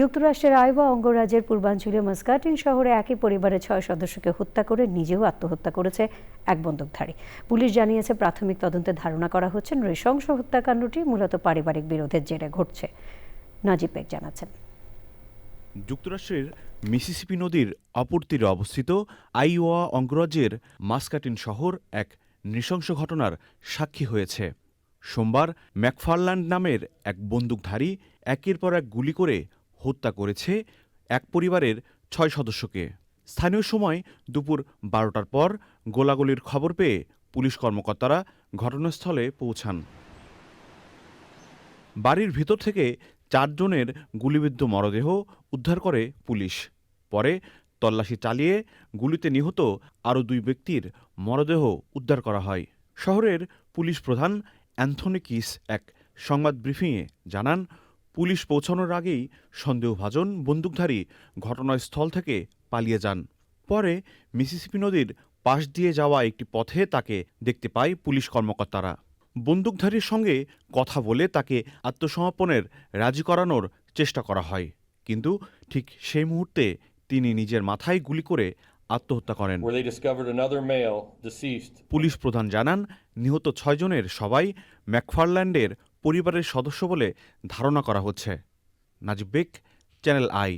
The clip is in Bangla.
যুক্তরাষ্ট্রের আইওয়া অঙ্গরাজ্যের পূর্বাঞ্চলীয় মাস্কাটিন শহরে একই পরিবারের 6 সদস্যকে হত্যা করে নিজেও আত্মহত্যা করেছে এক বন্দুকধারী। পুলিশ জানিয়েছে, প্রাথমিক তদন্তে ধারণা করা হচ্ছে নৃশংস হত্যাকাণ্ডটি মূলত পারিবারিক বিরোধের জেরে ঘটছে। নাজিব বেগ জানাচ্ছেন। যুক্তরাষ্ট্রের মিসিসিপি নদীর অপর তীরে অবস্থিত আইওয়া অঙ্গরাজ্যের মাস্কাটিন শহর এক নৃশংস ঘটনার সাক্ষী হয়েছে। সোমবার ম্যাকফারল্যান্ড নামের এক বন্দুকধারী একের পর এক গুলি করে হত্যা করেছে এক পরিবারের 6 সদস্যকে। স্থানীয় সময় দুপুর 12টার পর গোলাগুলির খবর পেয়ে পুলিশ কর্মকর্তারা ঘটনাস্থলে পৌঁছান। বাড়ির ভিতর থেকে 4 জনের গুলিবিদ্ধ মরদেহ উদ্ধার করে পুলিশ। পরে তল্লাশি চালিয়ে গুলিতে নিহত আরও 2 ব্যক্তির মরদেহ উদ্ধার করা হয়। শহরের পুলিশ প্রধান অ্যান্থনি কিস এক সংবাদ ব্রিফিংয়ে জানান, পুলিশ পৌঁছানোর আগেই সন্দেহভাজন বন্দুকধারী ঘটনাস্থল থেকে পালিয়ে যান। পরে মিসিসিপি নদীর পাশ দিয়ে যাওয়া একটি পথে তাকে দেখতে পায় পুলিশ কর্মকর্তারা। বন্দুকধারীর সঙ্গে কথা বলে তাকে আত্মসমর্পণের রাজি করানোর চেষ্টা করা হয়, কিন্তু ঠিক সেই মুহূর্তে তিনি নিজের মাথায় গুলি করে আত্মহত্যা করেন। পুলিশ প্রধান জানান, নিহত 6 জনের সবাই ম্যাকফারল্যান্ডের পরিবারের সদস্য বলে ধারণা করা হচ্ছে। নাজিব বেগ, চ্যানেল আই।